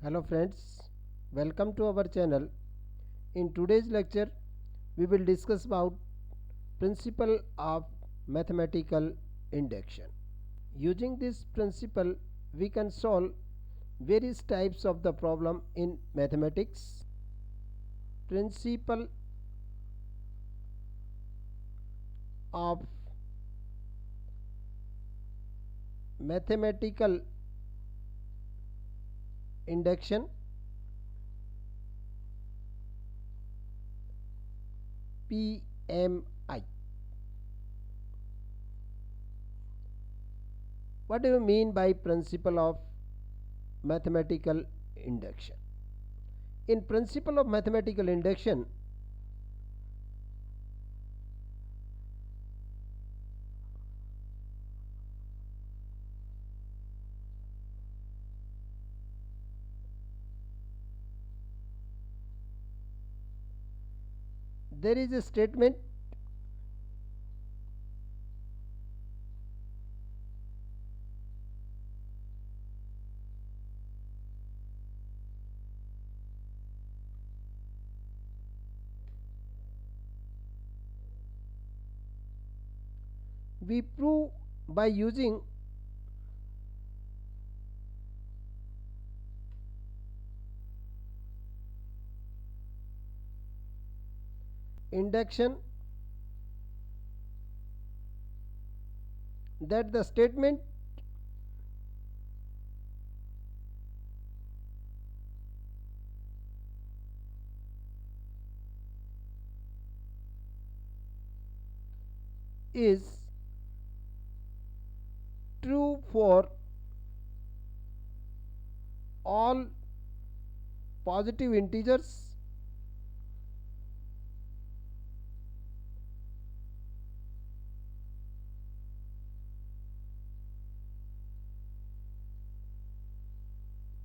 Hello friends, welcome to our channel. In today's lecture, we will discuss about principle of mathematical induction. Using this principle, we can solve various types of the problem in mathematics. Principle of mathematical induction, PMI. What do you mean by principle of mathematical induction? In principle of mathematical induction, there is a statement we prove by using induction that the statement is true for all positive integers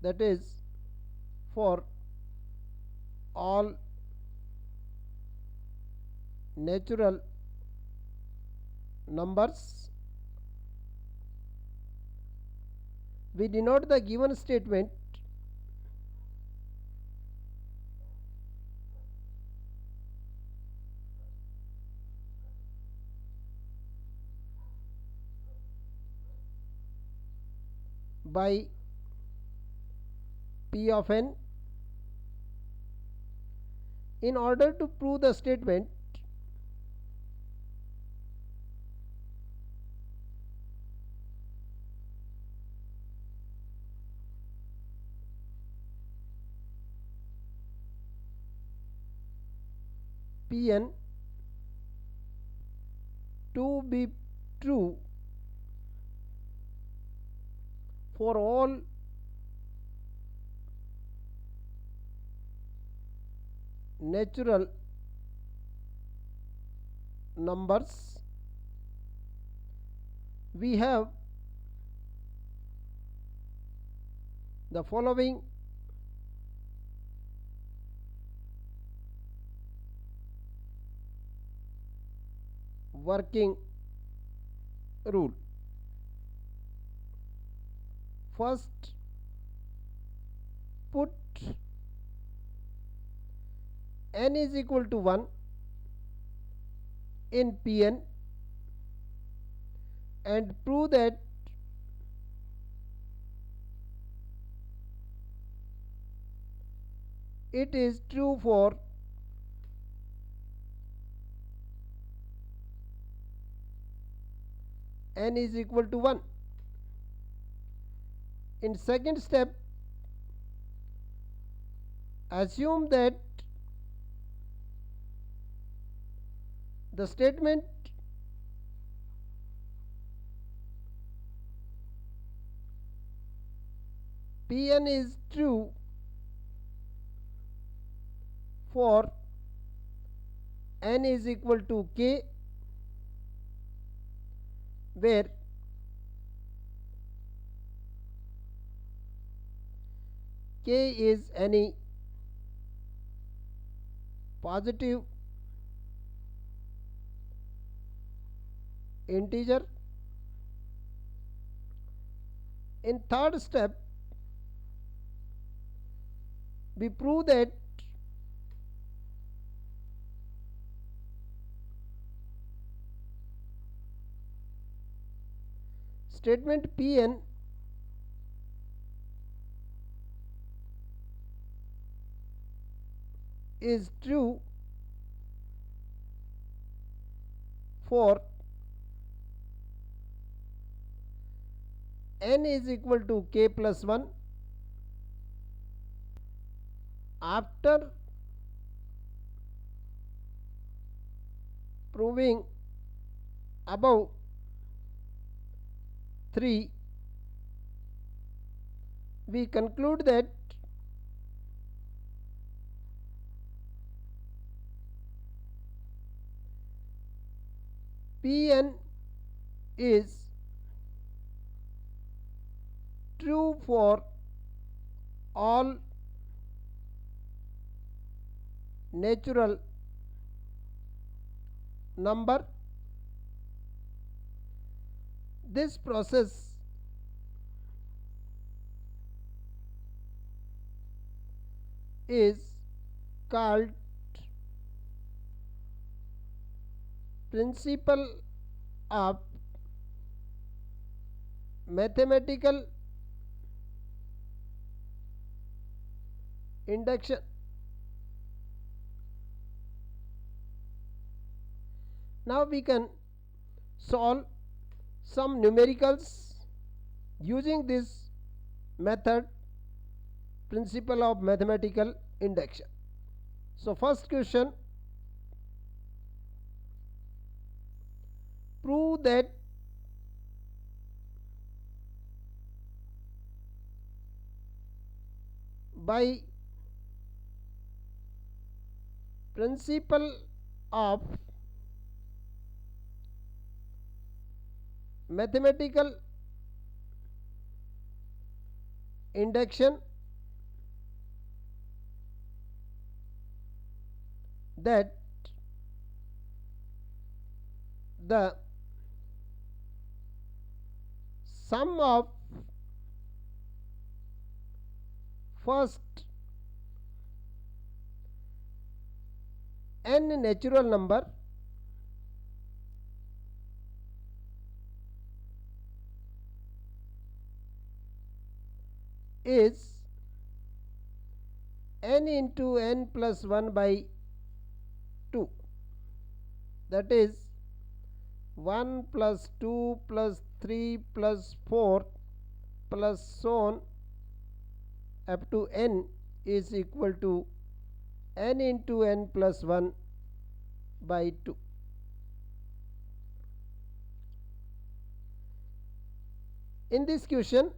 that is for all natural numbers. We denote the given statement by P of n. In order to prove the statement, Pn to be true for all natural numbers, we have the following working rule. First, put n is equal to 1 in Pn and prove that it is true for n is equal to 1. In second step, assume that the statement Pn is true for n is equal to k, where k is any positive integer. In third step, We prove that statement Pn is true for n is equal to k plus 1. After proving above 3, we conclude that Pn is true for all natural number. This process is called principle of mathematical induction. Now we can solve some numericals using this method, principle of mathematical induction. So first question, prove that by principle of mathematical induction that the sum of first n natural number is n into n plus 1 by 2, that is 1 plus 2 plus 3 plus 4 plus so on up to n is equal to n into n plus 1 by 2. In this question,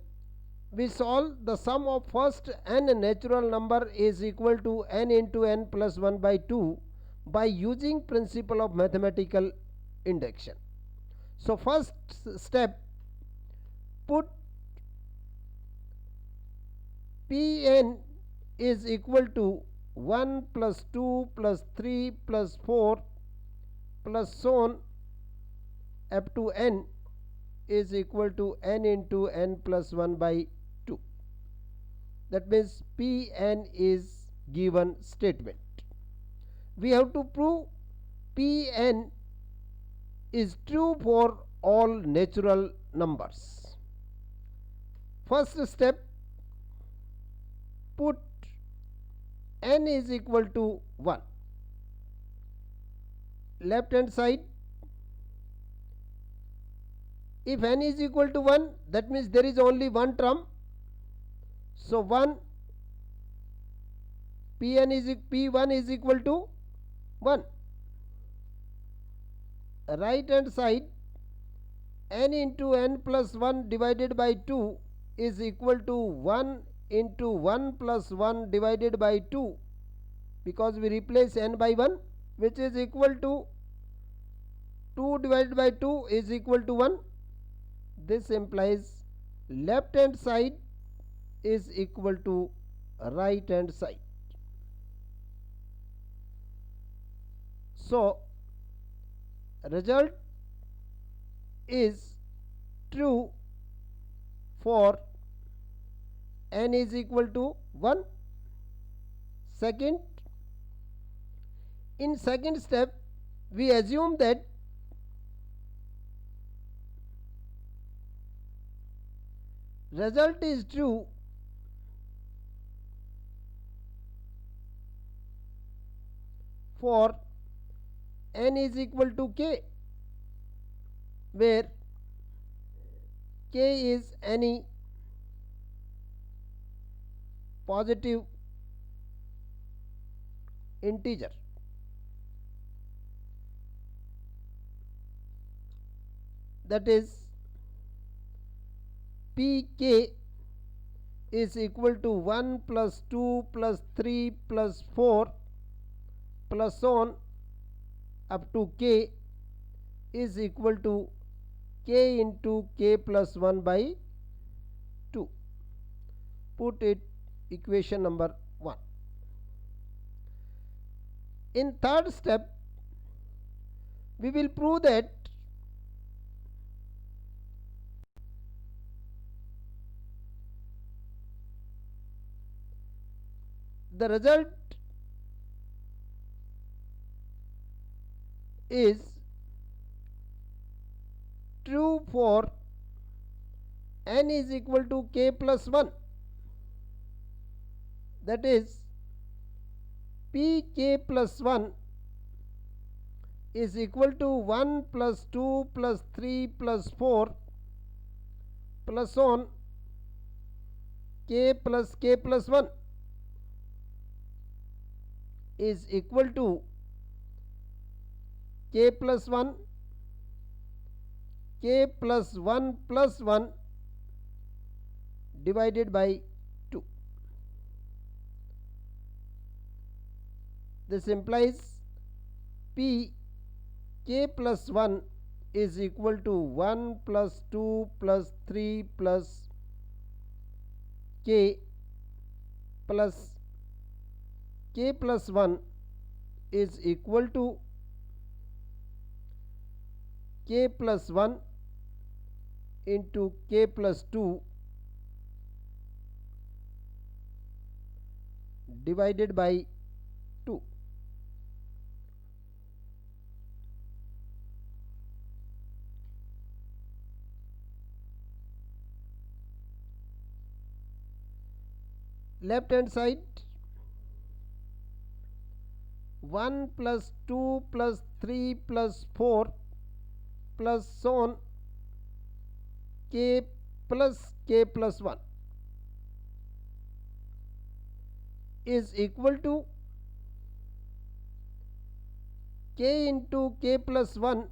we solve the sum of first n natural number is equal to n into n plus 1 by 2 by using principle of mathematical induction. So first step, put Pn is equal to 1 plus 2 plus 3 plus 4 plus so on up to n is equal to n into n plus 1 by 2. That means Pn is given statement. We have to prove Pn is true for all natural numbers. First step, put n is equal to 1. Left hand side, if n is equal to 1, that means there is only one term. So 1 P1 is equal to 1. Right hand side, n into n plus 1 divided by 2 is equal to 1 into 1 plus 1 divided by 2, because we replace n by 1, which is equal to 2 divided by 2 is equal to 1. This implies left hand side is equal to right hand side. So result is true for n is equal to 1. Second, in second step, we assume that result is true for n is equal to k, where k is any positive integer. That is, pk is equal to 1 plus 2 plus 3 plus 4 plus on up to k is equal to k into k plus 1 by 2. Put it equation number 1. In third step, we will prove that the result is true for n is equal to k plus 1. That is, pk plus 1 is equal to 1 plus 2 plus 3 plus 4 plus on k plus 1 is equal to k plus 1 k plus 1 divided by 2. This implies p k plus 1 is equal to 1 plus 2 plus 3 plus k plus k plus 1 is equal to k plus 1 into k plus 2 divided by 2. Left hand side, 1 plus 2 plus 3 plus 4 plus on k plus 1 is equal to k into k plus 1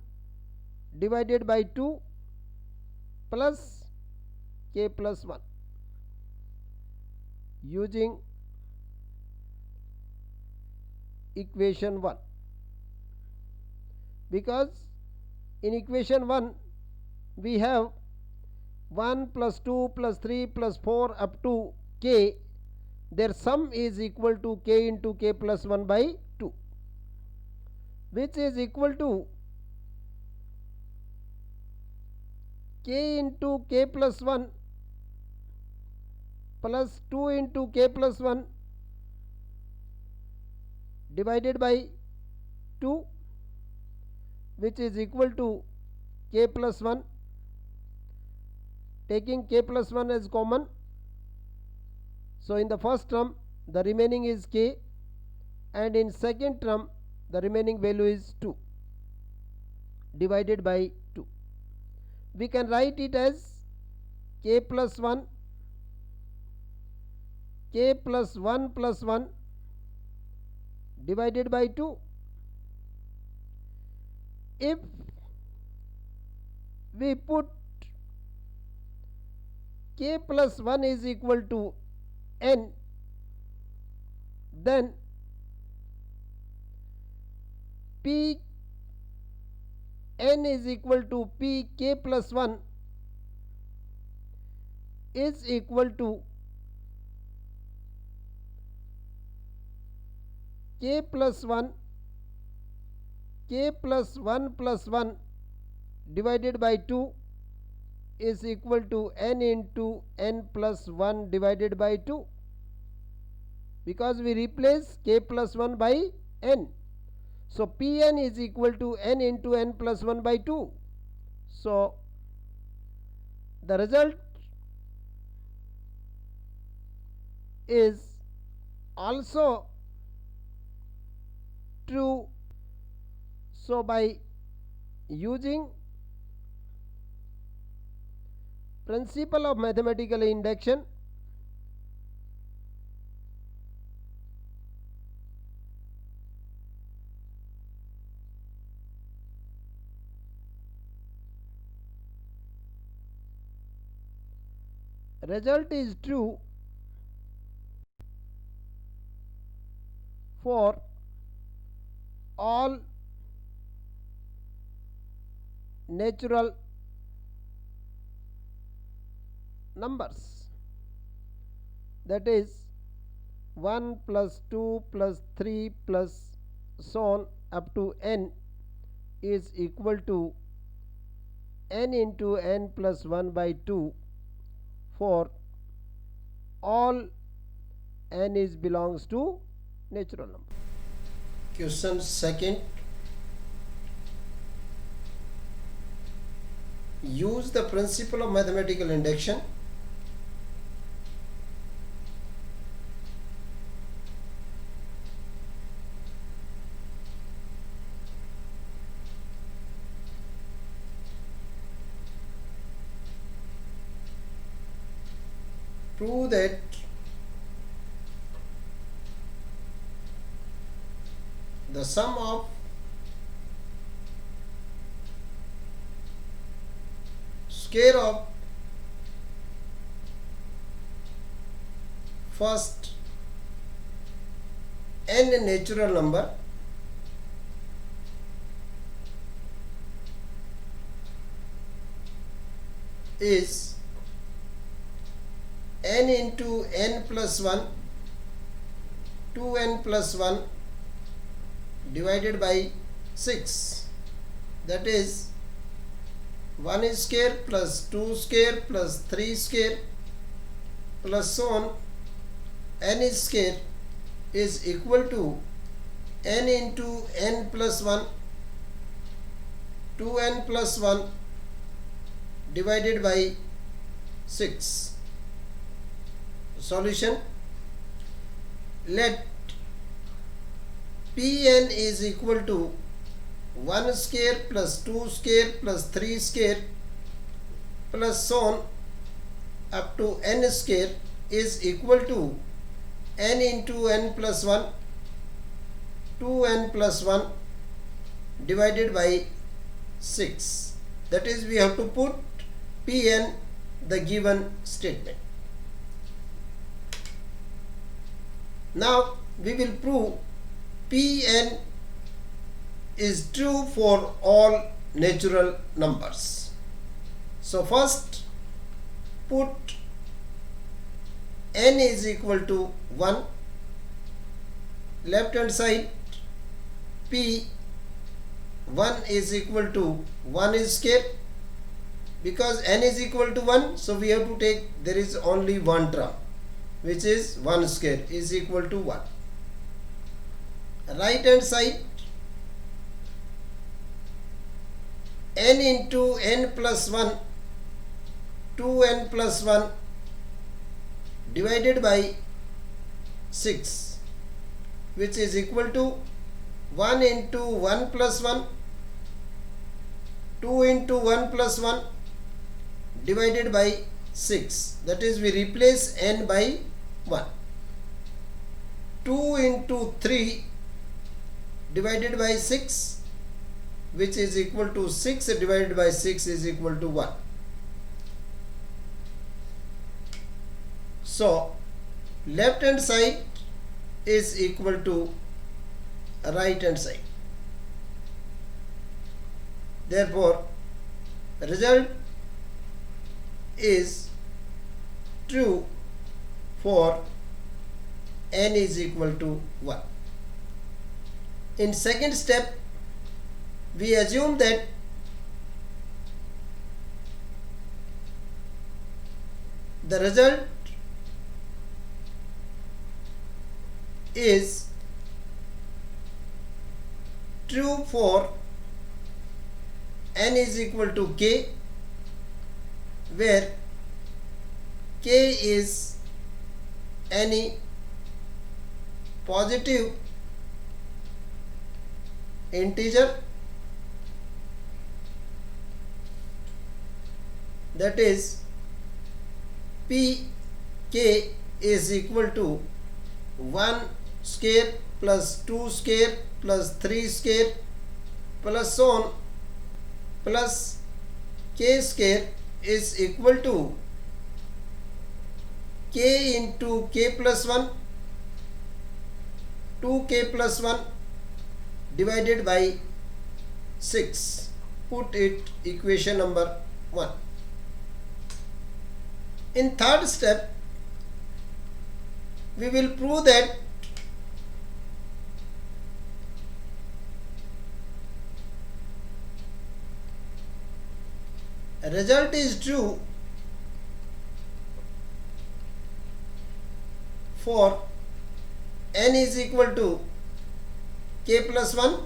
divided by 2 plus k plus 1. Using equation 1, because in equation 1 we have 1 plus 2 plus 3 plus 4 up to k, their sum is equal to k into k plus 1 by 2, which is equal to k into k plus 1 plus 2 into k plus 1 divided by 2, which is equal to k plus 1. Taking k plus 1 as common, so in the first term the remaining is k, and in second term the remaining value is 2 divided by 2. We can write it as k plus 1 plus 1 divided by 2. If we put k plus 1 is equal to n, then p n is equal to p k plus 1 is equal to k plus 1 plus 1 divided by 2 is equal to n into n plus 1 divided by 2. because we replace k plus 1 by n. So Pn is equal to n into n plus 1 by 2. So the result is also true. So by using principle of mathematical induction, result is true for all natural numbers, that is 1 plus 2 plus 3 plus so on up to n is equal to n into n plus 1 by 2 for all n is belongs to natural number. Question second. Use the principle of mathematical induction. Prove that the sum of square of first n natural number is n into n plus 1 2n plus 1 divided by 6, that is 1 square plus 2 square plus 3 square plus so on n square is equal to n into n plus 1 2n plus 1 divided by 6. Solution. Let Pn is equal to 1 square plus 2 square plus 3 square plus so on up to n square is equal to n into n plus 1 2n plus 1 divided by 6. That is, we have to put Pn the given statement. Now we will prove Pn is true for all natural numbers. So first put n is equal to 1, left hand side P 1 is equal to 1 square, because n is equal to 1, so we have to take, there is only one term which is 1 square is equal to 1. Right hand side n into n plus 1 2n plus 1 divided by 6, which is equal to 1 into 1 plus 1 2 into 1 plus 1 divided by 6. That is, we replace n by 1. 2 into 3 divided by 6, which is equal to 6 divided by 6 is equal to 1. So left hand side is equal to right hand side. Therefore result is true for n is equal to 1. In second step, we assume that the result is true for n is equal to k, where k is any positive integer, that is pk is equal to 1 square plus 2 square plus 3 square plus so on, plus k square is equal to k into k plus 1, 2k plus 1 divided by 6. Put it equation number 1. In third step, we will prove that result is true for n is equal to k plus 1,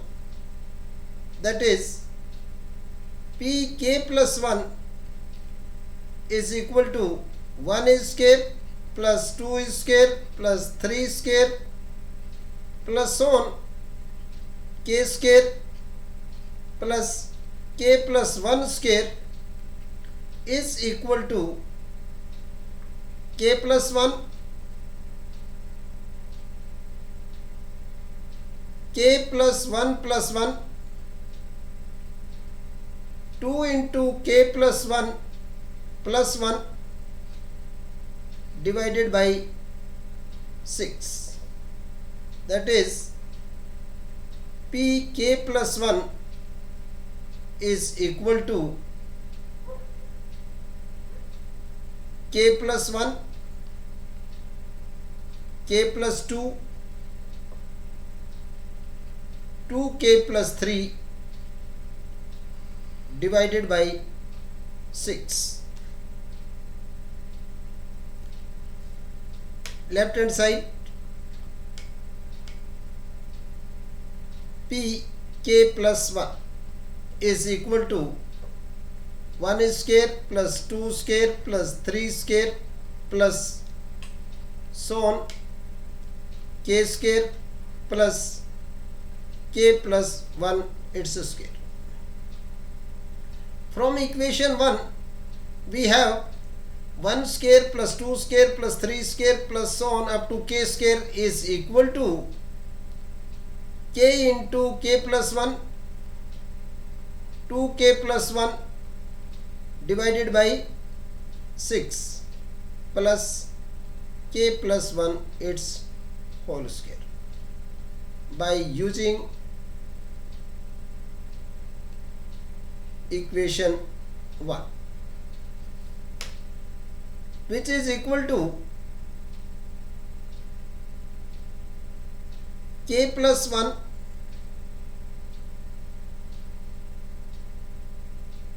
that is pk plus 1 is equal to 1 is square plus 2 is square plus 3 square plus so on, k square plus k plus 1 square is equal to k plus 1, k plus 1 plus 1, 2 into k plus 1 plus 1 divided by 6, that is pk plus 1 is equal to k plus 1, k plus 2, 2k plus 3 divided by 6. Left hand side, pk plus 1 is equal to 1 square plus 2 square plus 3 square plus so on, k square plus k plus 1 its square. From equation 1 we have 1 square plus 2 square plus 3 square plus so on up to k square is equal to k into k plus 1, 2k plus 1 divided by 6 plus k plus 1 its whole square. By using equation 1, which is equal to k plus 1,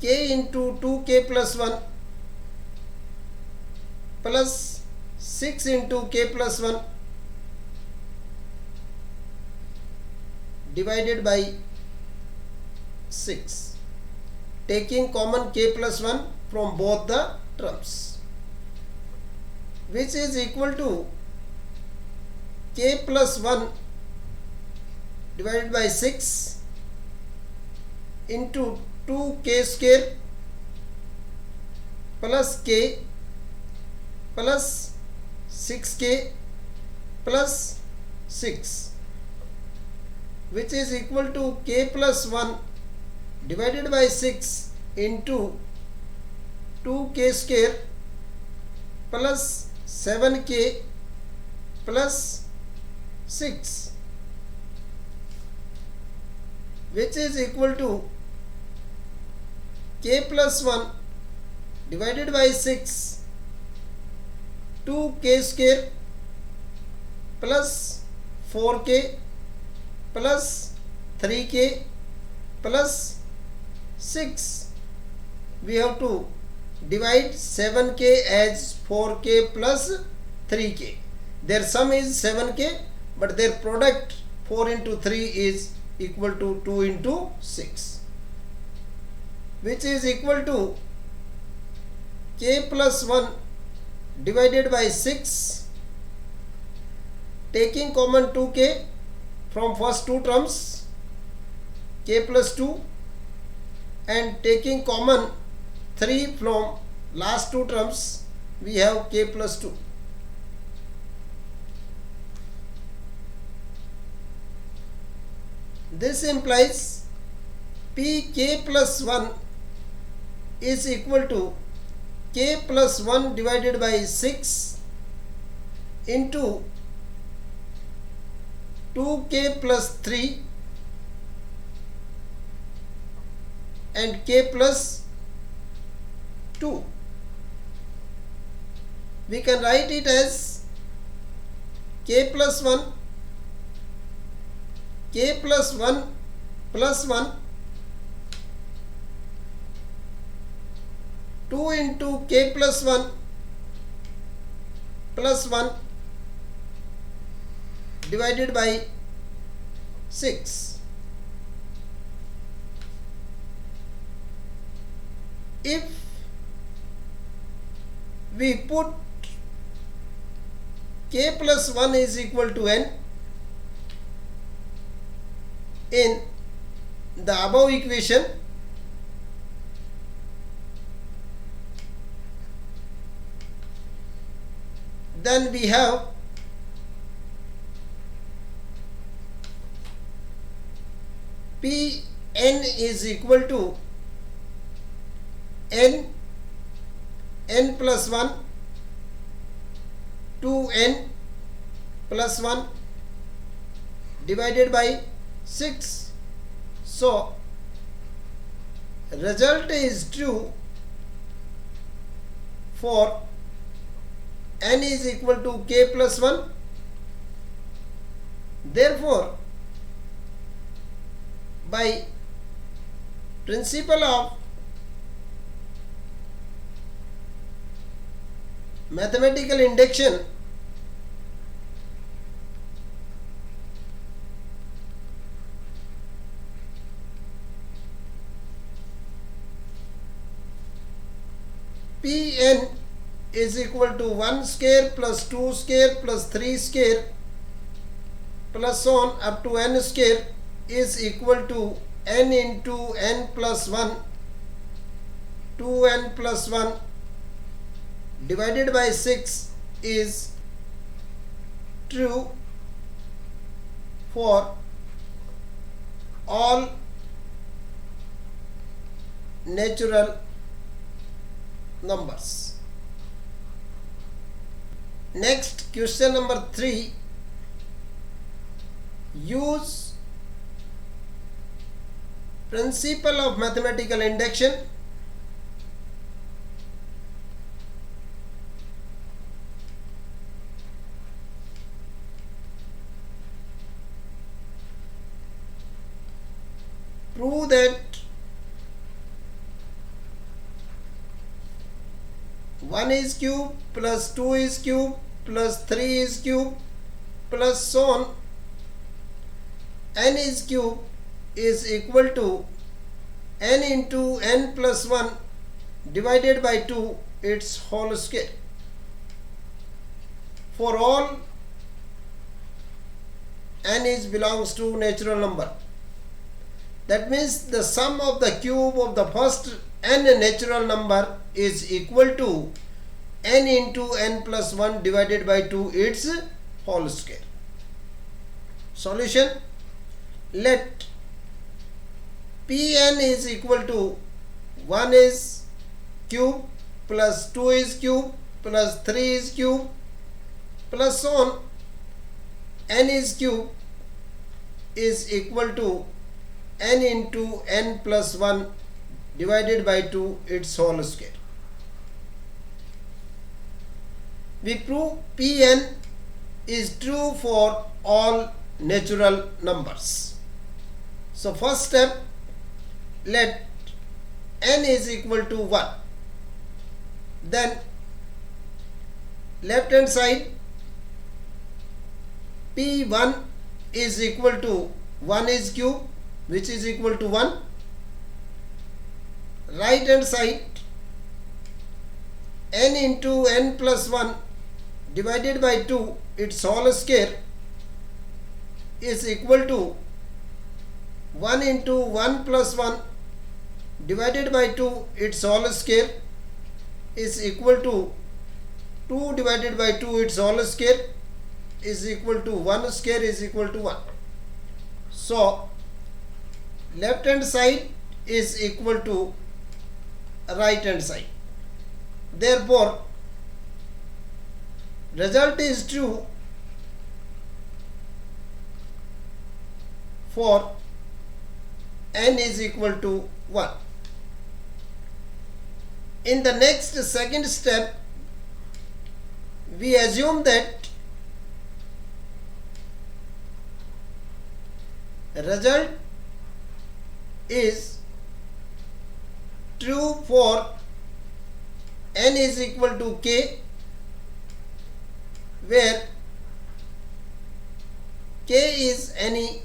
k into 2k plus 1 plus 6 into k plus 1 divided by 6, taking common k plus 1 from both the terms, which is equal to k plus 1 divided by 6 into 2k square plus k plus 6k plus 6, which is equal to k plus 1 divided by 6 into 2k square plus 7k plus 6, which is equal to k plus 1 divided by 6 2k square plus 4k plus 3k plus 6. We have to divide 7k as 4k plus 3k. Their sum is 7k. but their product 4 into 3 is equal to 2 into 6, which is equal to k plus 1 divided by 6, taking common 2k from first two terms, k plus 2, and taking common 3 from last two terms, we have k plus 2. This implies pk plus 1 is equal to k plus 1 divided by 6 into 2k plus 3 and k plus 2. We can write it as k plus 1 plus 1 2 into k plus 1 plus 1 divided by 6. If we put k plus 1 is equal to n in the above equation, then we have Pn is equal to n plus 1 2n plus 1 divided by 6. So result is true for n is equal to k plus 1. Therefore, by principle of mathematical induction, Pn is equal to 1 square plus 2 square plus 3 square plus so on up to n square is equal to n into n plus 1 2n plus 1 divided by 6 is true for all natural numbers. Next, question number 3. Use principle of mathematical induction prove that 1 is cube plus 2 is cube plus 3 is cube plus so on n is cube is equal to n into n plus 1 divided by 2 its whole square for all n is belongs to natural number. That means the sum of the cube of the first n natural number is equal to n into n plus 1 divided by 2 its whole square. Solution: let Pn is equal to 1 is cube plus 2 is cube plus 3 is cube plus so on n is cube is equal to n into n plus 1 divided by 2 its whole square. We prove Pn is true for all natural numbers. So first step, let n is equal to 1. Then left hand side P1 is equal to 1 is cube, which is equal to 1. Right hand side, n into n plus 1 divided by 2 its whole square is equal to 1 into 1 plus 1 divided by 2 its whole square is equal to 2 divided by 2 its whole square is equal to 1 square is equal to 1. So left hand side is equal to right hand side. Therefore result is true for n is equal to 1. In the next second step, we assume that result is true for n is equal to k, where k is any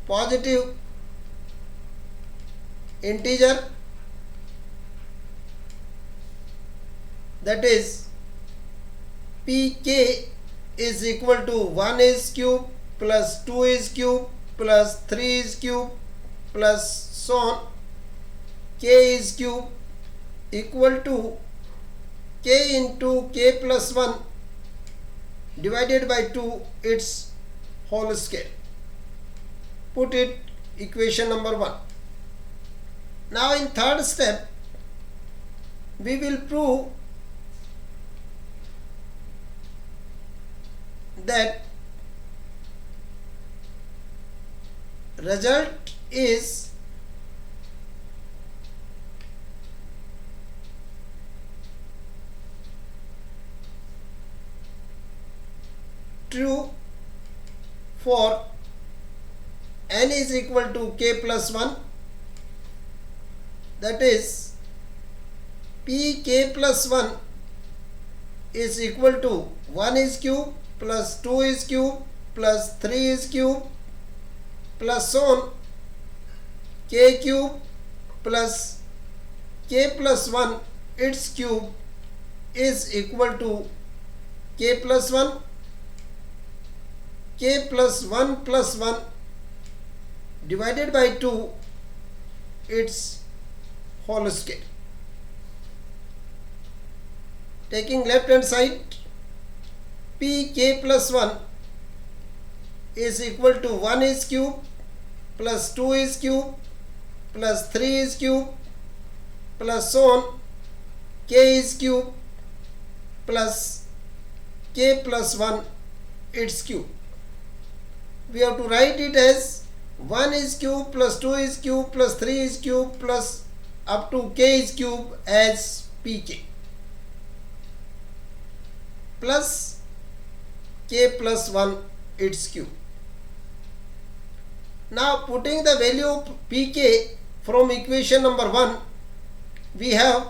positive integer, that is pk is equal to 1 is cube plus 2 is cube plus 3 is cube plus so on, k is cube equal to k into k plus 1 divided by 2 its whole square. Put it equation number 1. Now in third step, we will prove that result is true for n is equal to k plus 1, that is pk plus 1 is equal to 1 is cube plus 2 is cube plus 3 is cube plus so on, k cube plus k plus 1 its cube is equal to k plus 1, k plus 1 divided by 2 its whole square. Taking left hand side, pk plus 1 is equal to 1 is cube plus 2 is cube plus 3 is cube plus so on, k is cube plus k plus 1 its cube. We have to write it as 1 is cube plus 2 is cube plus 3 is cube plus up to k is cube as pk plus k plus 1 its cube. Now putting the value of pk from equation number 1, we have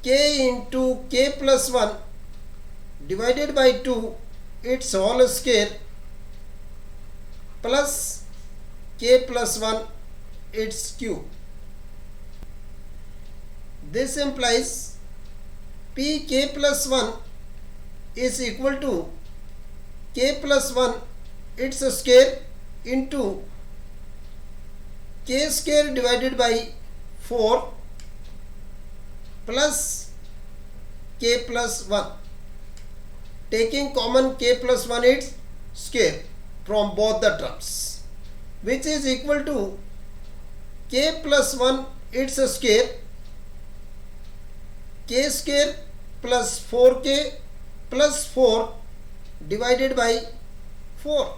k into k plus 1 divided by 2 its whole square plus k plus 1 its cube. This implies pk plus 1 is equal to k plus 1 its square into k square divided by 4 plus k plus 1. Taking common k plus 1 its square from both the terms, which is equal to k plus 1 its square, k square plus 4k plus 4 divided by 4,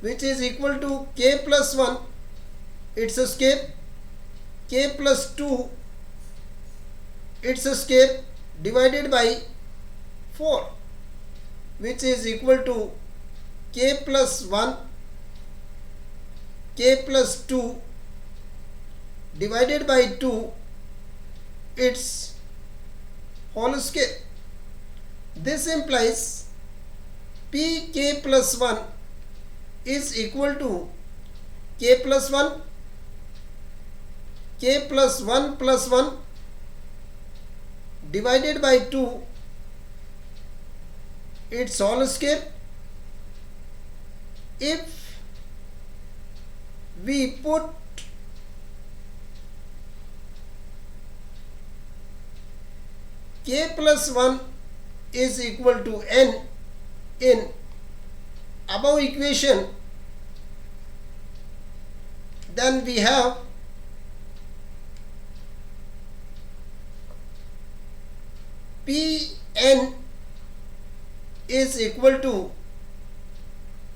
which is equal to k plus 1 its square, k plus 2 its square divided by 4, which is equal to k plus 1 k plus 2 divided by 2 its whole square. This implies pk plus 1 is equal to k plus 1, k plus 1 plus 1 divided by 2 its whole square. If we put k plus 1 is equal to n in above equation, then we have Pn is equal to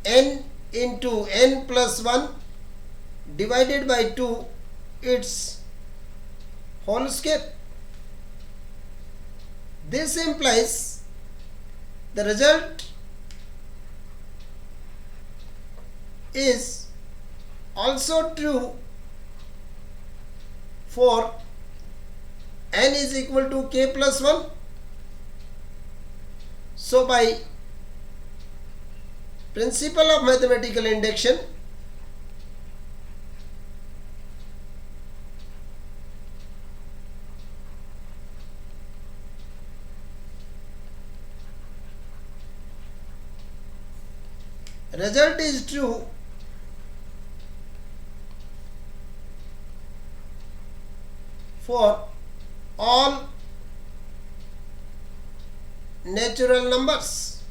n into n plus 1 divided by 2 its whole square. This implies the result is also true for n is equal to k plus 1. So by principle of mathematical induction, result is true for all natural numbers.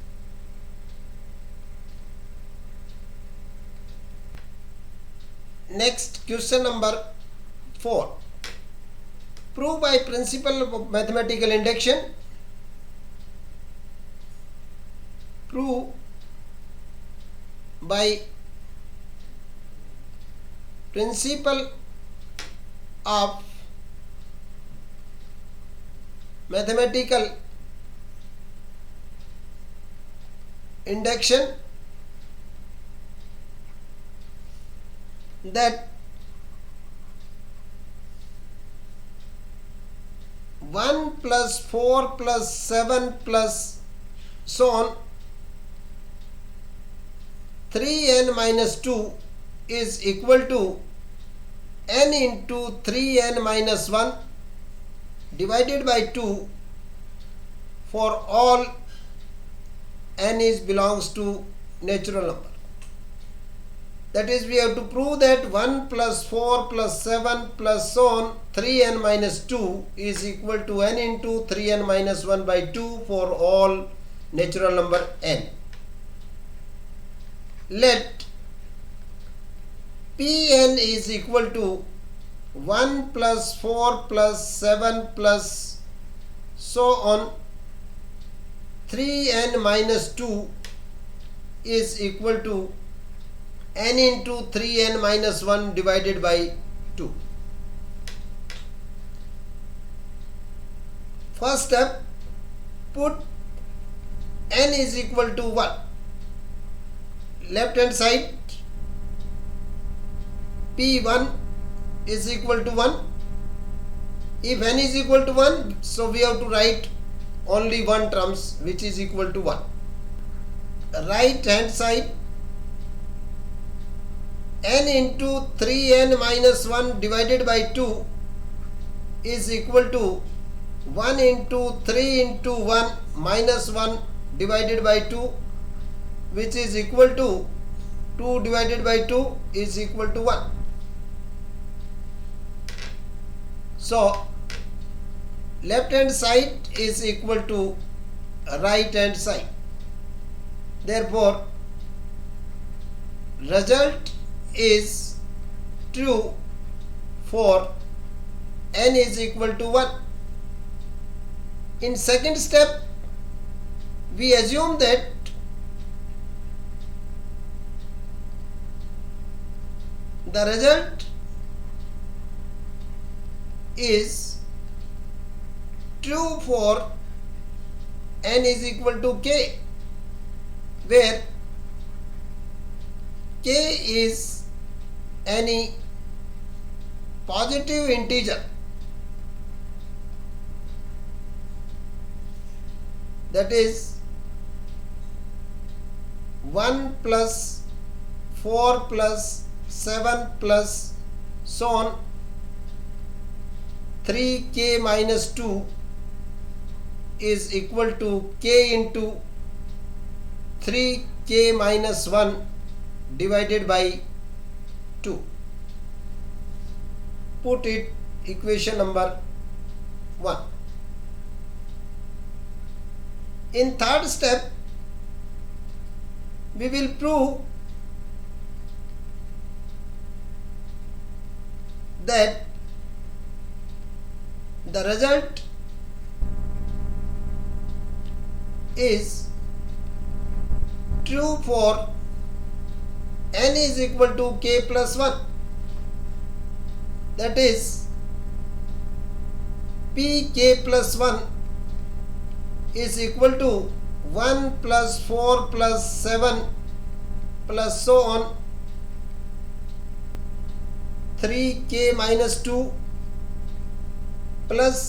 Next, question number 4. Prove by principle of mathematical induction. Prove by principle of mathematical induction that 1 plus 4 plus 7 plus so on 3n minus 2 is equal to n into 3n minus 1 divided by 2 for all n is belongs to natural number. That is, we have to prove that 1 plus 4 plus 7 plus so on 3n minus 2 is equal to n into 3n minus 1 by 2 for all natural number n. Let Pn is equal to 1 plus 4 plus 7 plus so on 3n minus 2 is equal to n into 3n minus 1 divided by 2. First step, put n is equal to 1. Left hand side P1 is equal to 1. If n is equal to 1, so we have to write only one terms which is equal to 1. Right hand side n into 3n minus 1 divided by 2 is equal to 1 into 3 into 1 minus 1 divided by 2, which is equal to 2 divided by 2 is equal to 1. So left hand side is equal to right hand side. Therefore result is true for n is equal to 1. In second step, we assume that the result is true for n is equal to k, where k is any positive integer. that is 1 plus 4 plus 7 plus so on 3k minus 2 is equal to k into 3k minus 1 divided by 2. Put it equation number 1. In third step, we will prove that the result is true for n is equal to k plus 1. That is pk plus 1 is equal to 1 plus 4 plus 7 plus so on 3k minus 2 plus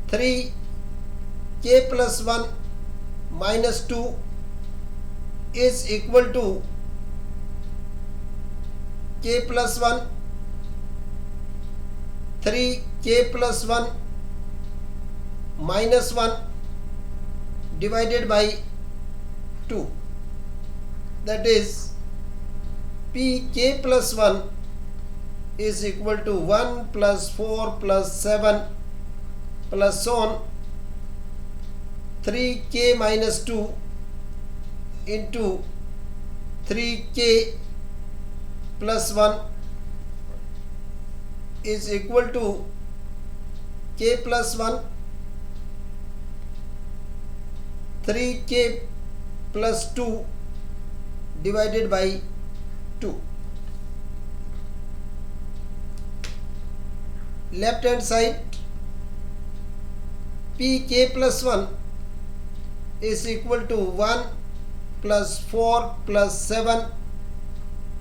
3k plus 1 minus 2 is equal to k plus 1 3k plus 1 minus 1 divided by 2. That is pk plus 1 is equal to 1 plus 4 plus 7 plus so on 3k minus 2 into 3k plus 1 is equal to k plus 1 3k plus 2 divided by 2. Left hand side pk plus 1 is equal to 1 plus 4 plus 7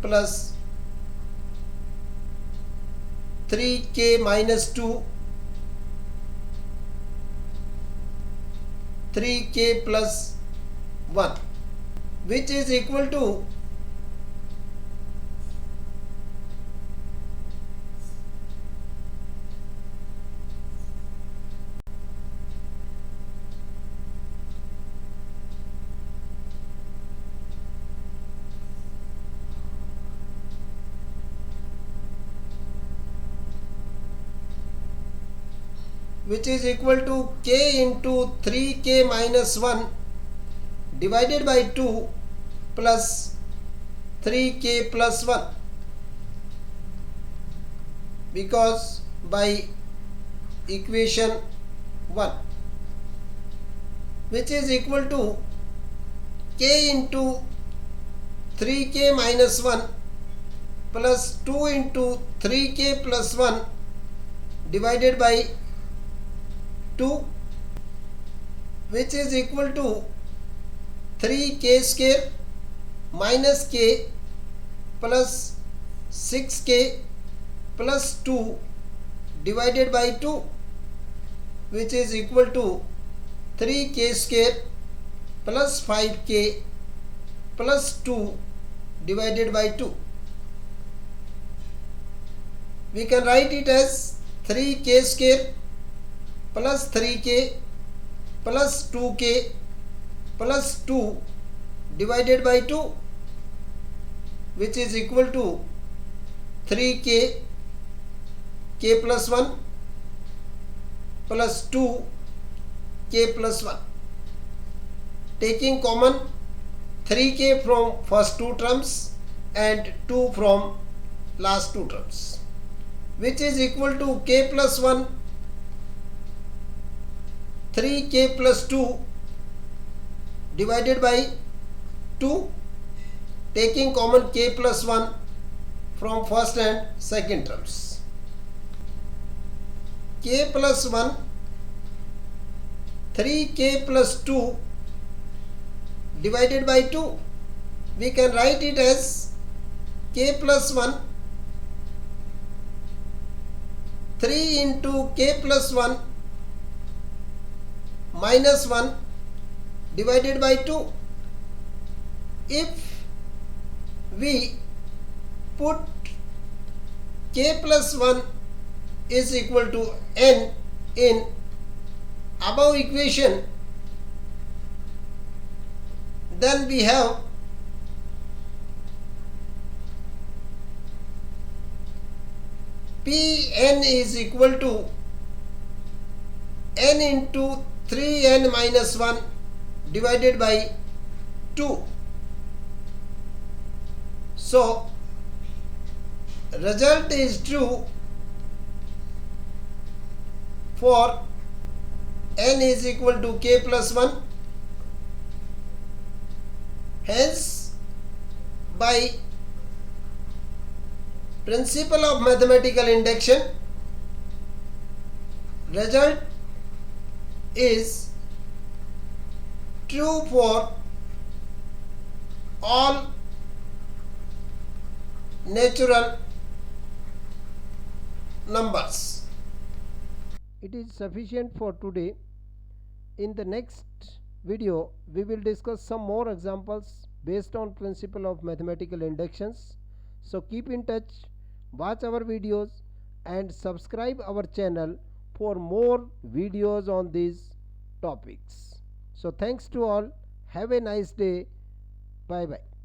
plus 3k minus 2 3k plus 1 which is equal to k into 3k minus 1 divided by 2 plus 3k plus 1 because by equation 1 which is equal to k into 3k minus 1 plus 2 into 3k plus 1 divided by 2 which is equal to 3k square minus k plus 6k plus 2 divided by 2 which is equal to 3k square plus 5k plus 2 divided by 2. We can write it as 3k square plus 3k plus 2k plus 2 divided by 2 which is equal to 3k k plus 1 plus 2 k plus 1. Taking common 3k from first two terms and 2 from last two terms which is equal to k plus 1 3k plus 2 divided by 2 taking common k plus 1 from first and second terms. K plus 1 3k plus 2 divided by 2 we can write it as k plus 1 3 into k plus 1 minus 1 divided by 2. If we put k plus 1 is equal to n in above equation, then we have Pn is equal to n into 3n minus 1 divided by 2. So result is true for n is equal to k plus 1. Hence, by principle of mathematical induction, result is true for all natural numbers. It is sufficient for today. In the next video, we will discuss some more examples based on principle of mathematical inductions. So keep in touch, watch our videos and subscribe our channel for more videos on these topics. So thanks to all. Have a nice day. Bye bye.